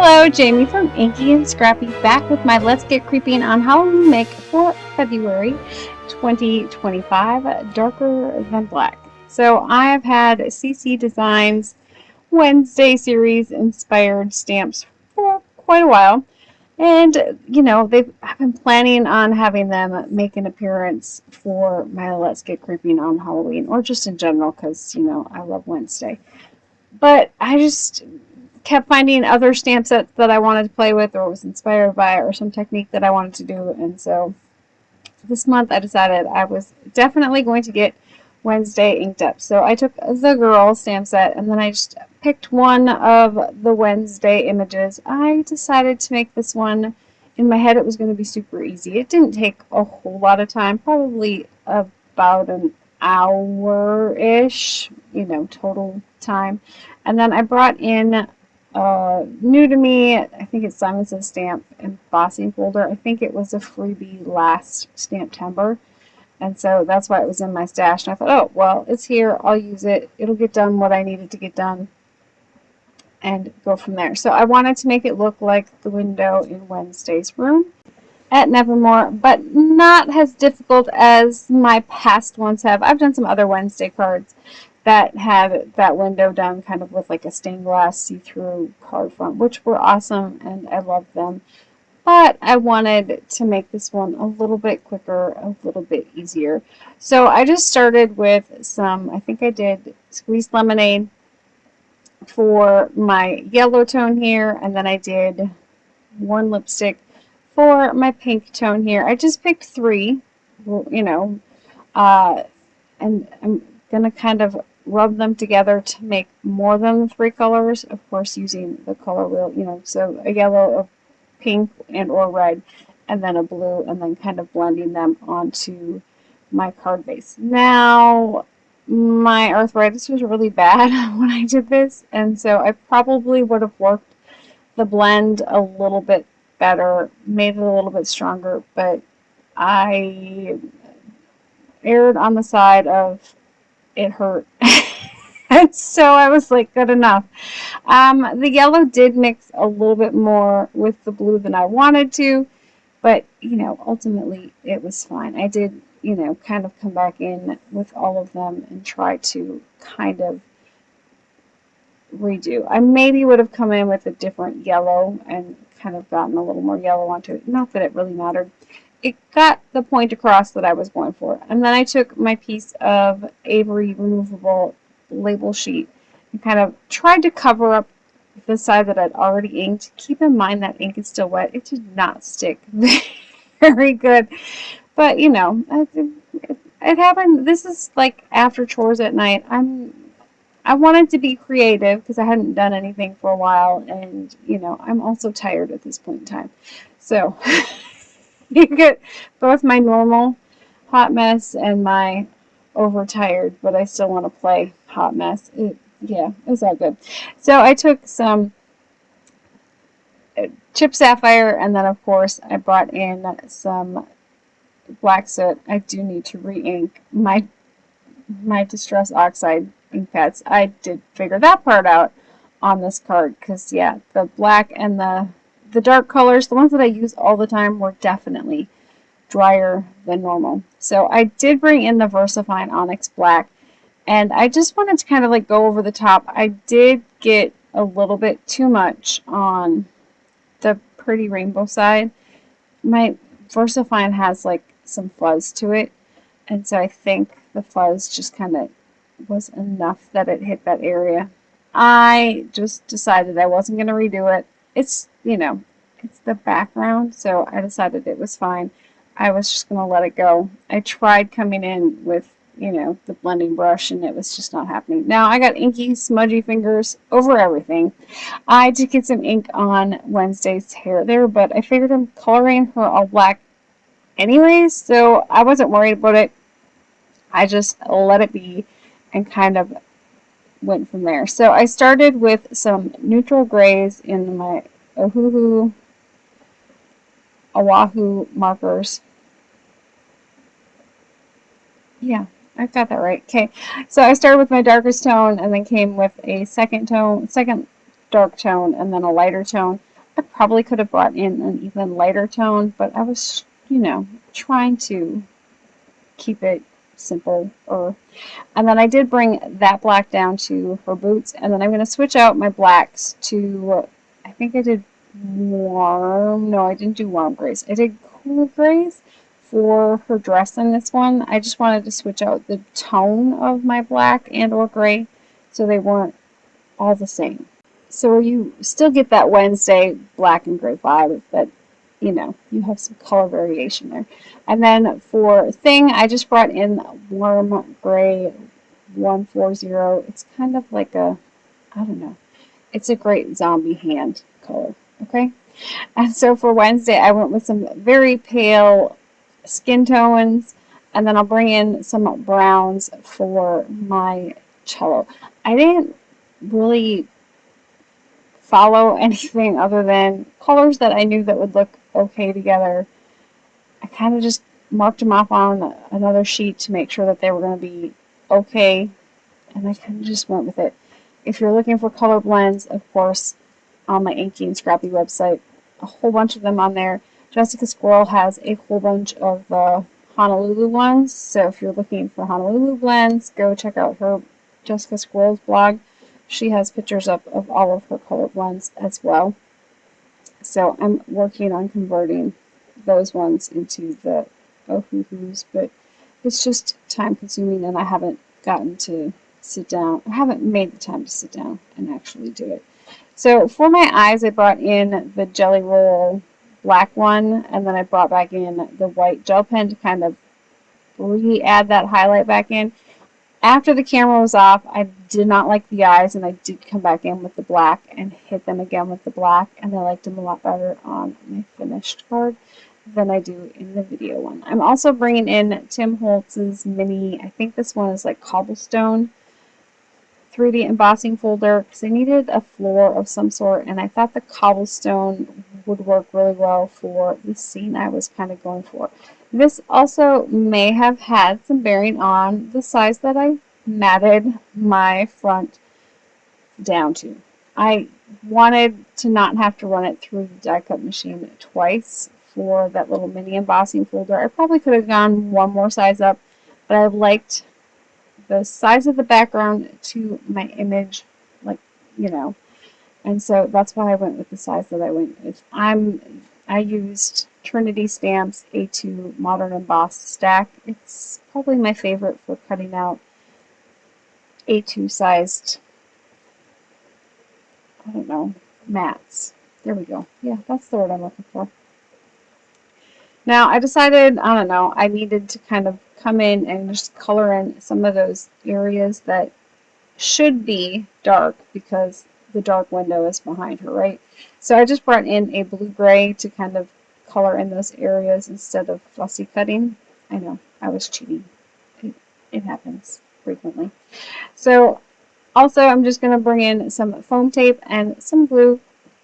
Hello, Jamie from Inky&Scrappy back with my Let's Get Creeping on Halloween make for February 2025, Darker Than Black. So I've had CC Designs Wednesday series inspired stamps for quite a while. And, I've been planning on having them make an appearance for my Let's Get Creeping on Halloween, or just in general, because, I love Wednesday. But I just kept finding other stamp sets that I wanted to play with or was inspired by or some technique that I wanted to do. And so this month I decided I was definitely going to get Wednesday inked up. So I took the Girl stamp set and then I just picked one of the Wednesday images. I decided to make this one. In my head it was going to be super easy. It didn't take a whole lot of time, probably about an hour-ish, total time. And then I brought in new to me, I think it's Simon Says Stamp Embossing Folder. I think it was a freebie last Stamptember. And so that's why it was in my stash. And I thought, oh, well, it's here. I'll use it. It'll get done what I needed to get done and go from there. So I wanted to make it look like the window in Wednesday's room at Nevermore, but not as difficult as my past ones have. I've done some other Wednesday cards that had that window done kind of with like a stained glass see-through card front, which were awesome and I loved them. But I wanted to make this one a little bit quicker, a little bit easier. So I just started with some, I think I did Squeezed Lemonade for my yellow tone here, and then I did one lipstick for my pink tone here. I just picked three, and I'm going to kind of rub them together to make more than 3 colors, of course using the color wheel, so a yellow, a pink and or red, and then a blue, and then kind of blending them onto my card base. Now, my arthritis was really bad when I did this, and so I probably would have worked the blend a little bit better, made it a little bit stronger, but I erred on the side of it hurt. And so I was like, good enough. The yellow did mix a little bit more with the blue than I wanted to, but, ultimately it was fine. I did, kind of come back in with all of them and try to kind of redo. I maybe would have come in with a different yellow and kind of gotten a little more yellow onto it. Not that it really mattered. It got the point across that I was going for. And then I took my piece of Avery removable label sheet and kind of tried to cover up the side that I'd already inked. Keep in mind that ink is still wet. It did not stick very good. But, it happened. This is like after chores at night. I wanted to be creative because I hadn't done anything for a while. And, I'm also tired at this point in time. So you get both my normal hot mess and my overtired, but I still want to play hot mess. It's all good. So I took some chip sapphire, and then of course I brought in some black soot. I do need to re-ink my Distress Oxide ink pads. I did figure that part out on this card because the black and the dark colors, the ones that I use all the time, were definitely drier than normal. So I did bring in the VersaFine Onyx Black, and I just wanted to kind of like go over the top. I did get a little bit too much on the pretty rainbow side. My VersaFine has like some fuzz to it, and so I think the fuzz just kind of was enough that it hit that area. I just decided I wasn't going to redo it. It's, it's the background, so I decided it was fine. I was just going to let it go. I tried coming in with, the blending brush, and it was just not happening. Now, I got inky, smudgy fingers over everything. I did get some ink on Wednesday's hair there, but I figured I'm coloring her all black anyways, so I wasn't worried about it. I just let it be and kind of went from there. So I started with some neutral grays in my Oahu markers. Yeah, I got that right. Okay, so I started with my darkest tone and then came with a second dark tone and then a lighter tone. I probably could have brought in an even lighter tone, but I was, you know, trying to keep it simple. And then I did bring that black down to her boots, and then I'm going to switch out my blacks to, I think I did warm, no, I didn't do warm grays. I did cool grays for her dress in this one. I just wanted to switch out the tone of my black and or gray so they weren't all the same. So you still get that Wednesday black and gray vibe, but you know, you have some color variation there. And then for thing, I just brought in warm gray 140. It's kind of like a, I don't know, it's a great zombie hand color, okay? And so for Wednesday, I went with some very pale skin tones, and then I'll bring in some browns for my cello. I didn't really follow anything other than colors that I knew that would look okay together. I kind of just marked them off on another sheet to make sure that they were going to be okay, and I kind of just went with it. If you're looking for color blends, of course, on my Inky&Scrappy website, a whole bunch of them on there. Jessica Squirrel has a whole bunch of the Honolulu ones, so if you're looking for Honolulu blends, go check out her Jessica Squirrel's blog. She has pictures up of all of her color blends as well. So I'm working on converting those ones into the Ohuhus, but it's just time consuming and I haven't gotten to sit down. I haven't made the time to sit down and actually do it. So for my eyes, I brought in the Jelly Roll black one, and then I brought back in the white gel pen to kind of re-add that highlight back in. After the camera was off, I did not like the eyes, and I did come back in with the black and hit them again with the black, and I liked them a lot better on my finished card than I do in the video one. I'm also bringing in Tim Holtz's mini, I think this one is like cobblestone 3D embossing folder, because I needed a floor of some sort, and I thought the cobblestone would work really well for the scene I was kind of going for. This also may have had some bearing on the size that I matted my front down to. I wanted to not have to run it through the die cut machine twice for that little mini embossing folder. I probably could have gone one more size up, but I liked the size of the background to my image, like, you know, and so that's why I went with the size that I went with. I used Trinity Stamps A2 Modern Embossed Stack. It's probably my favorite for cutting out A2 sized, I don't know, mats. There we go. Yeah, that's the word I'm looking for. Now, I decided, I don't know, I needed to kind of come in and just color in some of those areas that should be dark because the dark window is behind her, right? So I just brought in a blue-gray to kind of color in those areas instead of fussy cutting. I know, I was cheating. It happens frequently. So also, I'm just going to bring in some foam tape and some glue,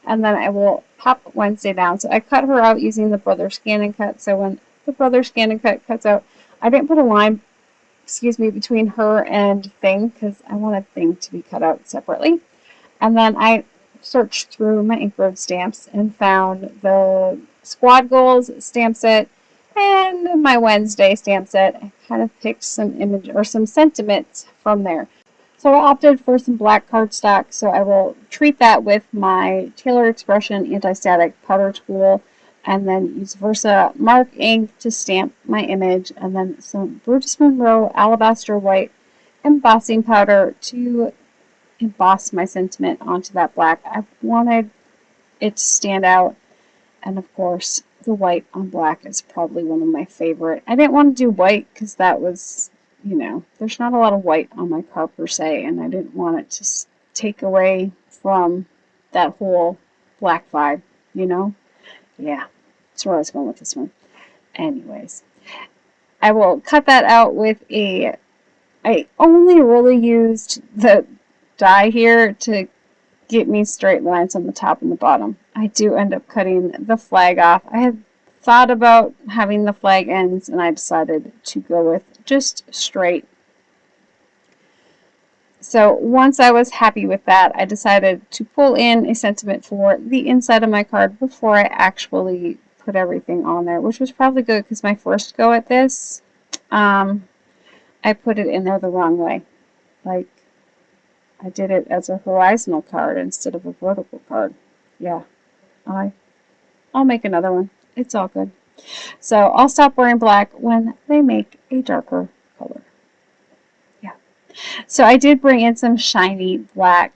and then I will pop Wednesday down. So I cut her out using the Brother Scan and Cut. So when the Brother Scan and Cut cuts out, I didn't put a line, between her and Thing because I wanted Thing to be cut out separately. And then I searched through my ink road stamps and found the Squad Goals stamp set and my Wednesday stamp set. I kind of picked some image or some sentiments from there. So I opted for some black cardstock, so I will treat that with my Taylor Expression anti-static powder tool and then use VersaMark Ink to stamp my image, and then some Brutus Monroe Alabaster White embossing powder to emboss my sentiment onto that black. I wanted it to stand out, and of course the white on black is probably one of my favorite. I didn't want to do white because that was, you know, there's not a lot of white on my card per se, and I didn't want it to take away from that whole black vibe, you know? Yeah, that's where I was going with this one. Anyways, I will cut that out with I only really used the die here to get me straight lines on the top and the bottom. I do end up cutting the flag off. I had thought about having the flag ends, and I decided to go with just straight So once I was happy with that, I decided to pull in a sentiment for the inside of my card before I actually put everything on there, which was probably good because my first go at this, I put it in there the wrong way. Like, I did it as a horizontal card instead of a vertical card. Yeah, I'll make another one. It's all good. So I'll stop wearing black when they make a darker color. Yeah. So I did bring in some shiny black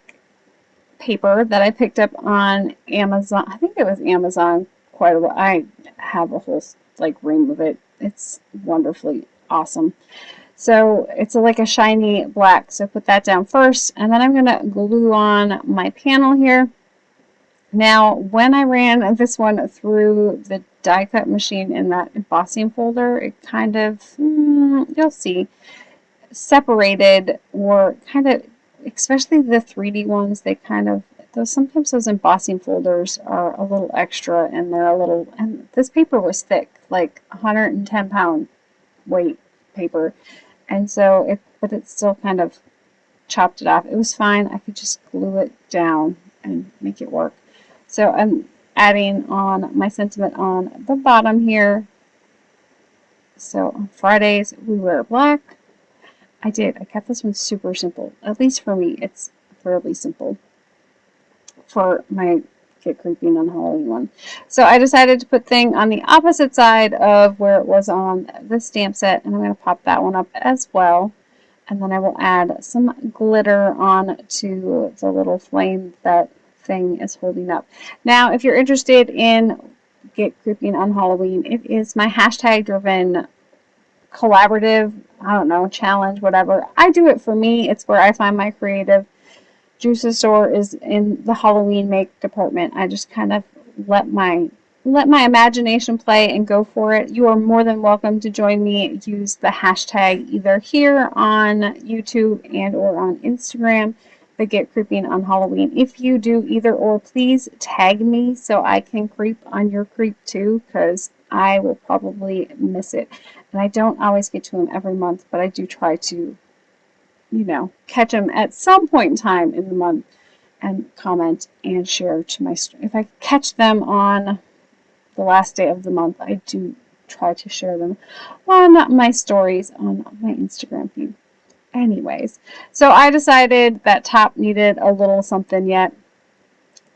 paper that I picked up on Amazon. I think it was Amazon quite a while. I have a whole like ream of it. It's wonderfully awesome. So it's like a shiny black. So put that down first, and then I'm going to glue on my panel here. Now, when I ran this one through the die cut machine in that embossing folder, it kind of, you'll see, separated, or kind of, especially the 3D ones, they kind of, sometimes those embossing folders are a little extra, and they're a little, and this paper was thick, like 110-pound weight paper, and so but it still kind of chopped it off. It was fine. I could just glue it down and make it work. So I'm adding on my sentiment on the bottom here. So on Fridays we wear black. I kept this one super simple. At least for me, it's fairly simple for my Get Creepy on Halloween one. So I decided to put thing on the opposite side of where it was on the stamp set, and I'm going to pop that one up as well. And then I will add some glitter on to the little flame that thing is holding up. Now, if you're interested in Get Creepy on Halloween, it is my hashtag driven collaborative, I don't know, challenge, whatever. I do it for me. It's where I find my creative juices. Store is in the Halloween make department. I just kind of let my imagination play and go for it. You are more than welcome to join me. Use the hashtag either here on YouTube and or on Instagram, the Get Creeping on Halloween. If you do either or, please tag me so I can creep on your creep too, because I will probably miss it. And I don't always get to them every month, but I do try to, you know, catch them at some point in time in the month and comment and share to my, if I catch them on the last day of the month, I do try to share them on my stories on my Instagram feed. Anyways, so I decided that top needed a little something yet.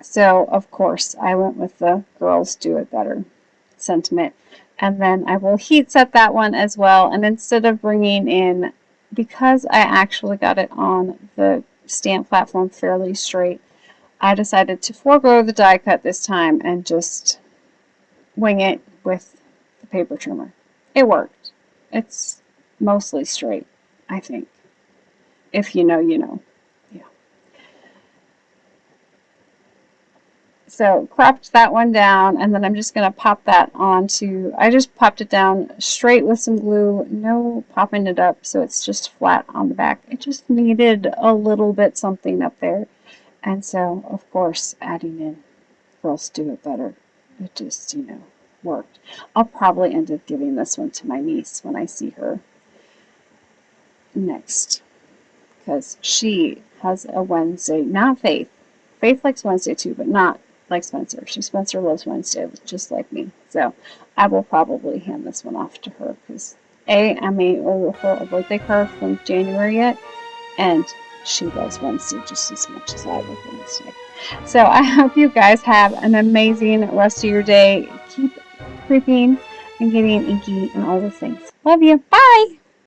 So, of course, I went with the Girls Do It Better sentiment. And then I will heat set that one as well. And instead of bringing in, because I actually got it on the stamp platform fairly straight, I decided to forego the die cut this time and just wing it with the paper trimmer. It worked. It's mostly straight, I think. If you know, you know. Yeah. So cropped that one down, and then I'm just going to pop that onto, I just popped it down straight with some glue, no popping it up, so it's just flat on the back. It just needed a little bit something up there. And so, of course, adding in Girls Do It Better. It just, you know, worked. I'll probably end up giving this one to my niece when I see her next, because she has a Wednesday, not Faith. Faith likes Wednesday too, but not like Spencer. Spencer loves Wednesday just like me. So I will probably hand this one off to her because I may owe her a birthday card from January yet, and she loves Wednesday just as much as I love Wednesday. So I hope you guys have an amazing rest of your day. Keep creeping and getting inky and all the things. Love you. Bye!